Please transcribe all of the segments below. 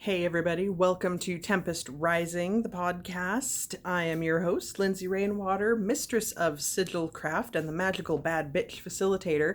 Hey everybody, welcome to Tempest Rising, the podcast. I am your host, Lindsay Rainwater, mistress of Sigil Craft and the Magical Bad Bitch Facilitator.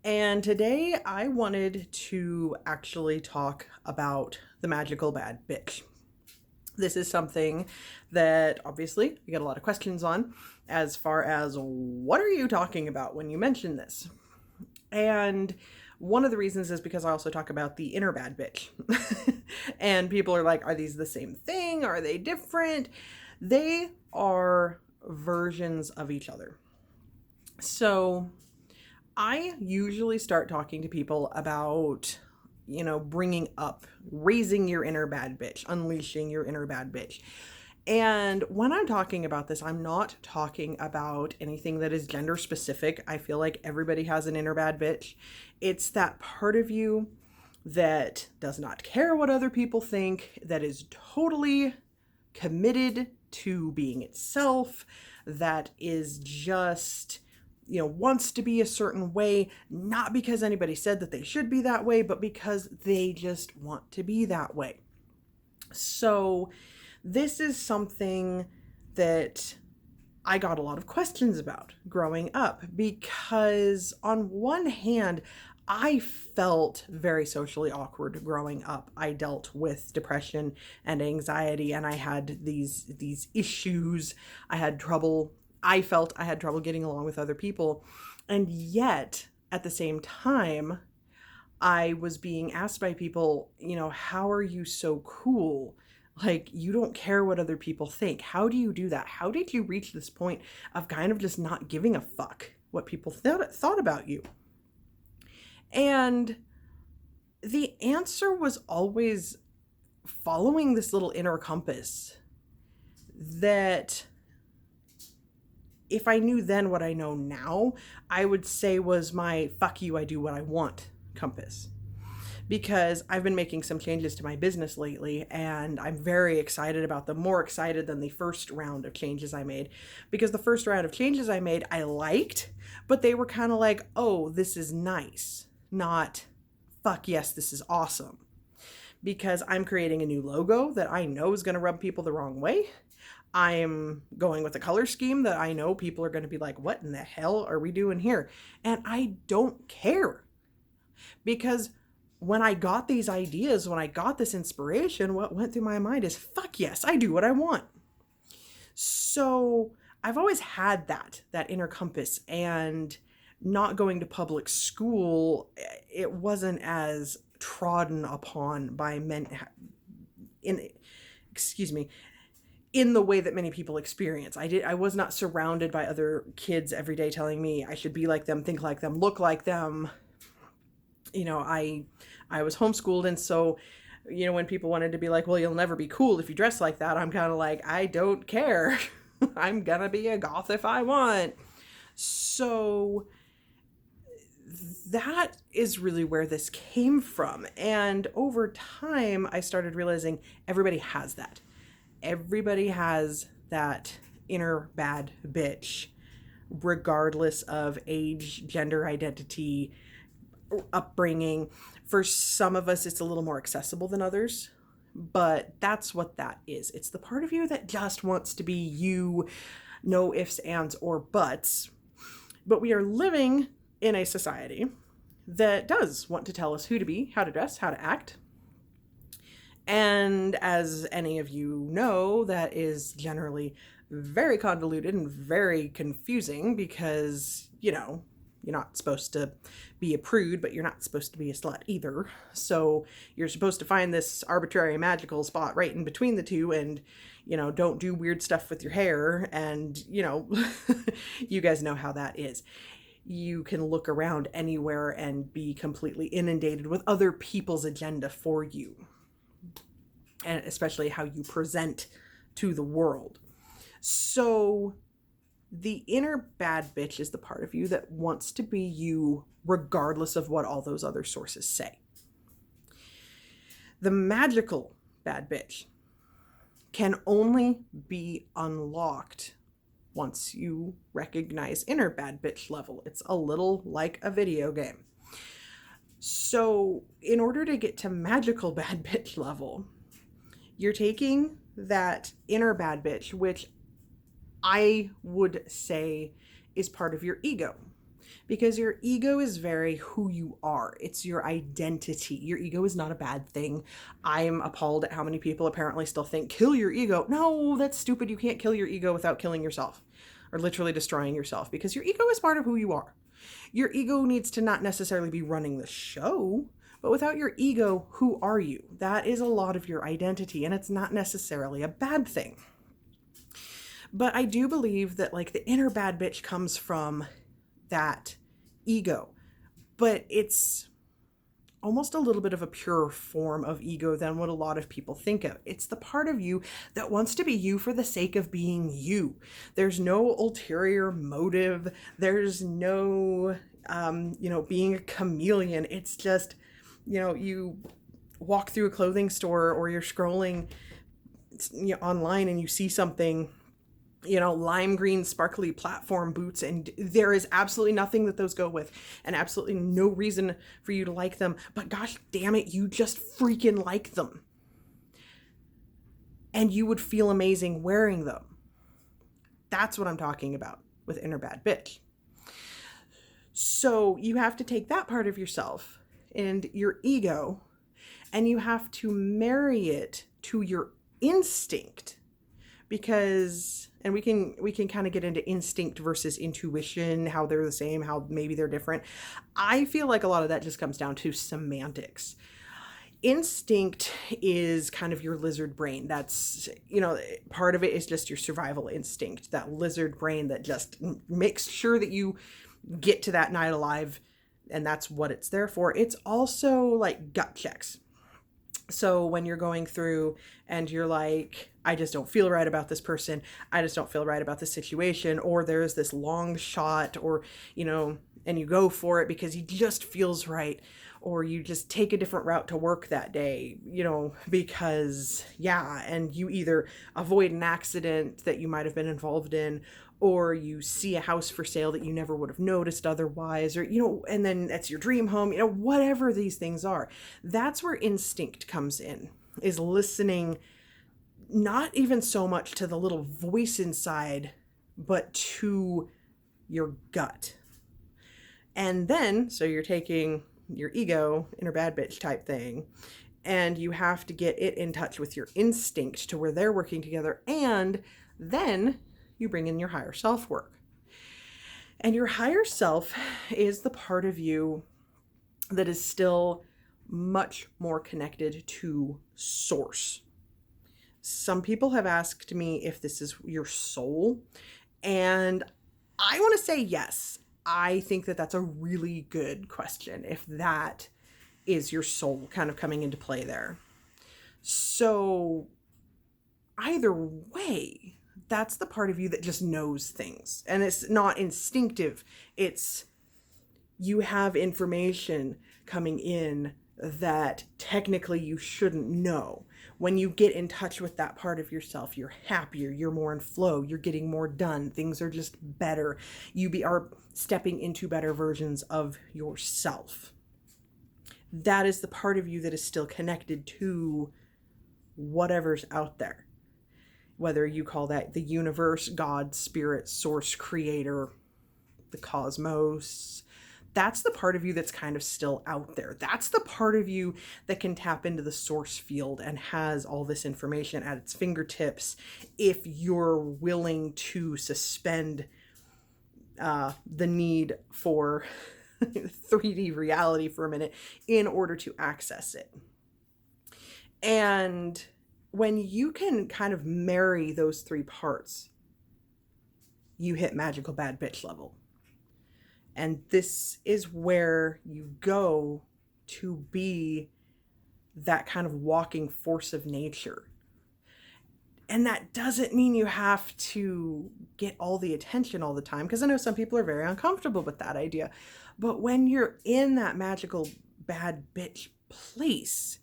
And today I wanted to actually talk about the Magical Bad Bitch. This is something that obviously I get a lot of questions on as far as what are you talking about when you mention this? And one of the reasons is because I also talk about the inner bad bitch. And people are like, are these the same thing? Are they different? They are versions of each other. So I usually start talking to people about, bringing up, raising your inner bad bitch, unleashing your inner bad bitch. And when I'm talking about this, I'm not talking about anything that is gender specific. I feel like everybody has an inner bad bitch. It's that part of you that does not care what other people think, that is totally committed to being itself, that is just, wants to be a certain way, not because anybody said that they should be that way, but because they just want to be that way. So this is something that I got a lot of questions about growing up because on one hand, I felt very socially awkward growing up. I dealt with depression and anxiety and I had these issues. I felt I had trouble getting along with other people. And yet, at the same time, I was being asked by people, how are you so cool? Like, you don't care what other people think. How do you do that? How did you reach this point of kind of just not giving a fuck what people thought about you? And the answer was always following this little inner compass that if I knew then what I know now, I would say was my fuck you, I do what I want compass. Because I've been making some changes to my business lately and I'm very excited about them, more excited than the first round of changes I made. Because the first round of changes I made, I liked, but they were kind of like, oh, this is nice, not fuck yes, this is awesome. Because I'm creating a new logo that I know is going to rub people the wrong way. I'm going with a color scheme that I know people are going to be like, what in the hell are we doing here? And I don't care. Because when I got these ideas, when I got this inspiration, what went through my mind is, fuck yes, I do what I want. So I've always had that inner compass, and not going to public school, it wasn't as trodden upon by men in the way that many people experience. I was not surrounded by other kids every day telling me I should be like them, think like them, look like them. I was homeschooled, and so, when people wanted to be like, well, you'll never be cool if you dress like that, I'm kind of like, I don't care. I'm gonna be a goth if I want. So that is really where this came from. And over time, I started realizing everybody has that. Everybody has that inner bad bitch, regardless of age, gender identity, upbringing. For some of us, it's a little more accessible than others, but that's what that is. It's the part of you that just wants to be you, no ifs, ands, or buts. But we are living in a society that does want to tell us who to be, how to dress, how to act. And as any of you know, that is generally very convoluted and very confusing because, you're not supposed to be a prude, but you're not supposed to be a slut either. So you're supposed to find this arbitrary magical spot right in between the two and, don't do weird stuff with your hair. And, you guys know how that is. You can look around anywhere and be completely inundated with other people's agenda for you. And especially how you present to the world. So the inner bad bitch is the part of you that wants to be you regardless of what all those other sources say. The magical bad bitch can only be unlocked once you recognize inner bad bitch level. It's a little like a video game. So in order to get to magical bad bitch level, You're taking that inner bad bitch, which I would say is part of your ego, because your ego is very who you are. It's your identity. Your ego is not a bad thing. I'm appalled at how many people apparently still think kill your ego. No, that's stupid. You can't kill your ego without killing yourself or literally destroying yourself, because your ego is part of who you are. Your ego needs to not necessarily be running the show, but without your ego, who are you? That is a lot of your identity, and it's not necessarily a bad thing. But I do believe that like the inner bad bitch comes from that ego, but it's almost a little bit of a purer form of ego than what a lot of people think of. It's the part of you that wants to be you for the sake of being you. There's no ulterior motive. There's no, being a chameleon. It's just, you walk through a clothing store or you're scrolling online and you see something, lime green sparkly platform boots, and there is absolutely nothing that those go with and absolutely no reason for you to like them, but gosh damn it, you just freaking like them and you would feel amazing wearing them. That's what I'm talking about with inner bad bitch. So you have to take that part of yourself and your ego, and you have to marry it to your instinct, because, and we can kind of get into instinct versus intuition, how they're the same, how maybe they're different. I feel like a lot of that just comes down to semantics. Instinct is kind of your lizard brain. That's, part of it is just your survival instinct, that lizard brain that just makes sure that you get to that night alive, and that's what it's there for. It's also like gut checks. So when you're going through and you're like, I just don't feel right about this person, I just don't feel right about this situation, or there's this long shot, or, and you go for it because he just feels right, or you just take a different route to work that day, because, and you either avoid an accident that you might have been involved in, or you see a house for sale that you never would have noticed otherwise, or, and then that's your dream home, whatever these things are. That's where instinct comes in, is listening, not even so much to the little voice inside, but to your gut. And then, so you're taking your ego, inner bad bitch type thing, and you have to get it in touch with your instinct to where they're working together. And then you bring in your higher self work. And your higher self is the part of you that is still much more connected to source. Some people have asked me if this is your soul, and I want to say yes. I think that that's a really good question, if that is your soul kind of coming into play there. So either way, that's the part of you that just knows things, and it's not instinctive. It's, you have information coming in that technically you shouldn't know. When you get in touch with that part of yourself, you're happier, you're more in flow, you're getting more done, things are just better. You are stepping into better versions of yourself. That is the part of you that is still connected to whatever's out there. Whether you call that the universe, God, spirit, source, creator, the cosmos, that's the part of you that's kind of still out there. That's the part of you that can tap into the source field and has all this information at its fingertips if you're willing to suspend the need for 3D reality for a minute in order to access it. And when you can kind of marry those three parts, you hit magical bad bitch level. And this is where you go to be that kind of walking force of nature. And that doesn't mean you have to get all the attention all the time, because I know some people are very uncomfortable with that idea. But when you're in that magical bad bitch place,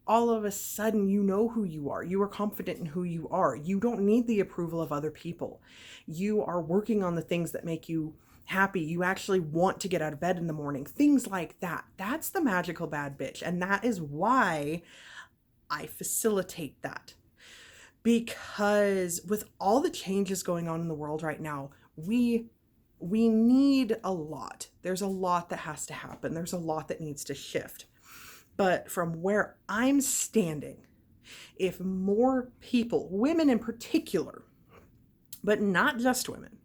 all of a sudden you know who you are. You are confident in who you are. You don't need the approval of other people. You are working on the things that make you happy. You actually want to get out of bed in the morning. Things like that. That's the magical bad bitch. And that is why I facilitate that. Because with all the changes going on in the world right now, we need a lot. There's a lot that has to happen. There's a lot that needs to shift. But from where I'm standing, if more people, women in particular, but not just women,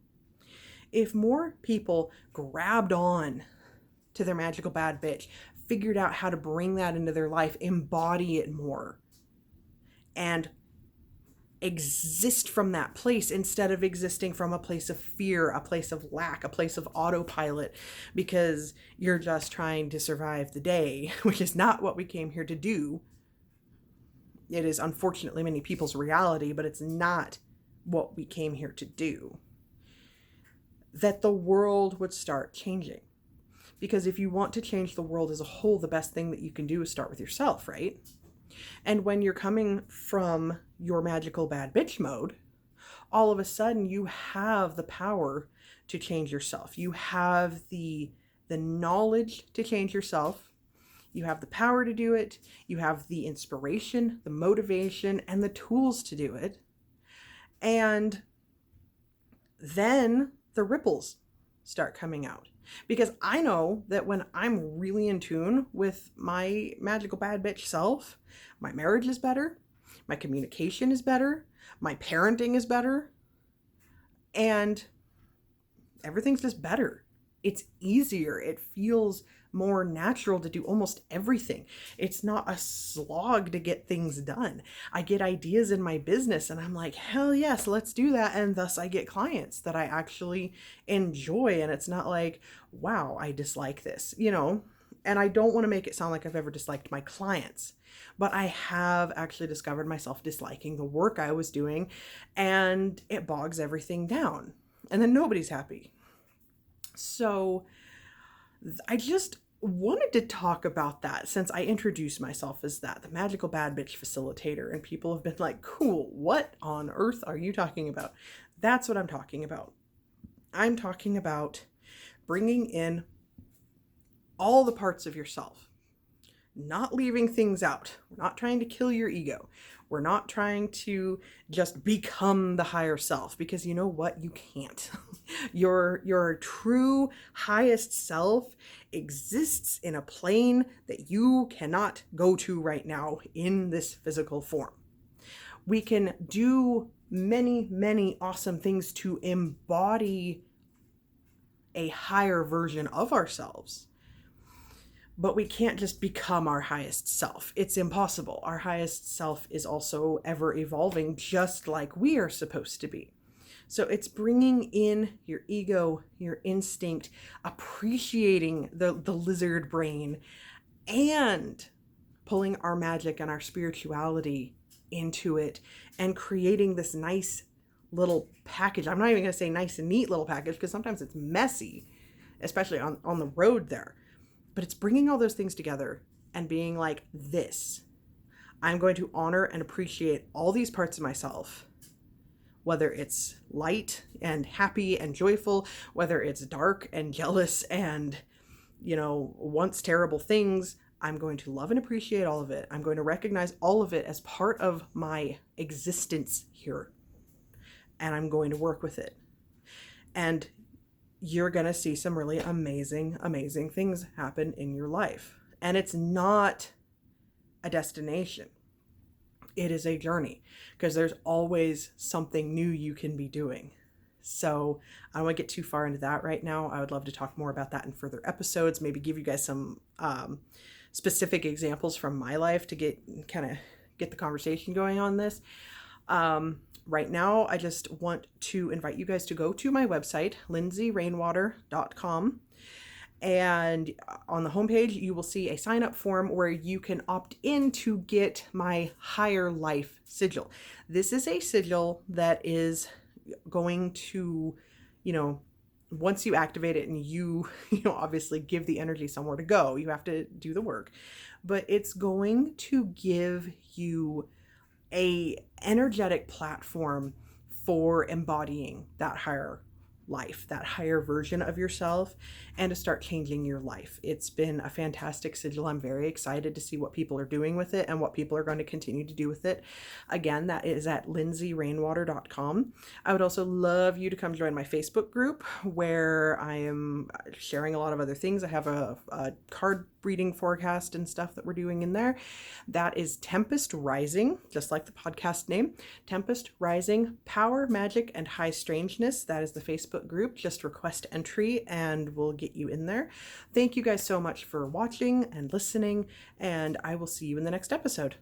if more people grabbed on to their magical bad bitch, figured out how to bring that into their life, embody it more, and exist from that place instead of existing from a place of fear, a place of lack, a place of autopilot, because you're just trying to survive the day, which is not what we came here to do. It is unfortunately many people's reality, but it's not what we came here to do. That the world would start changing. Because if you want to change the world as a whole, the best thing that you can do is start with yourself, right? And when you're coming from your magical bad bitch mode, all of a sudden you have the power to change yourself. You have the knowledge to change yourself. You have the power to do it. You have the inspiration, the motivation, and the tools to do it. And then the ripples start coming out. Because I know that when I'm really in tune with my magical bad bitch self, my marriage is better, my communication is better, my parenting is better, and everything's just better. It's easier. It feels more natural to do almost everything. It's not a slog to get things done. I get ideas in my business and I'm like, hell yes, let's do that. And thus I get clients that I actually enjoy. And it's not like, wow, I dislike this, and I don't want to make it sound like I've ever disliked my clients, but I have actually discovered myself disliking the work I was doing, and it bogs everything down. And then nobody's happy. So I just wanted to talk about that since I introduced myself as that, the magical bad bitch facilitator, and people have been like, cool, what on earth are you talking about? That's what I'm talking about. I'm talking about bringing in all the parts of yourself, not leaving things out. We're not trying to kill your ego. We're not trying to just become the higher self, because you know what? You can't. Your true highest self exists in a plane that you cannot go to right now in this physical form. We can do many, many awesome things to embody a higher version of ourselves. But we can't just become our highest self. It's impossible. Our highest self is also ever evolving, just like we are supposed to be. So it's bringing in your ego, your instinct, appreciating the lizard brain, and pulling our magic and our spirituality into it and creating this nice little package. I'm not even going to say nice and neat little package, because sometimes it's messy, especially on the road there. But it's bringing all those things together and being like, this, I'm going to honor and appreciate all these parts of myself, whether it's light and happy and joyful, whether it's dark and jealous and, once terrible things. I'm going to love and appreciate all of it. I'm going to recognize all of it as part of my existence here. And I'm going to work with it. And you're going to see some really amazing, amazing things happen in your life. And it's not a destination. It is a journey, because there's always something new you can be doing. So I don't want to get too far into that right now. I would love to talk more about that in further episodes, maybe give you guys some specific examples from my life to get the conversation going on this. Right now, I just want to invite you guys to go to my website, lindsayrainwater.com. And on the homepage, you will see a sign-up form where you can opt in to get my Higher Life sigil. This is a sigil that is going to, once you activate it and you obviously give the energy somewhere to go, you have to do the work, but it's going to give you a energetic platform for embodying that higher life, that higher version of yourself, and to start changing your life. It's been a fantastic sigil. I'm very excited to see what people are doing with it and what people are going to continue to do with it. Again, that is at lindsayrainwater.com. I would also love you to come join my Facebook group where I am sharing a lot of other things. I have a card reading forecast and stuff that we're doing in there. That is Tempest Rising, just like the podcast name. Tempest Rising, Power, Magic, and High Strangeness. That is the Facebook group. Just request entry and we'll get you in there. Thank you guys so much for watching and listening, and I will see you in the next episode.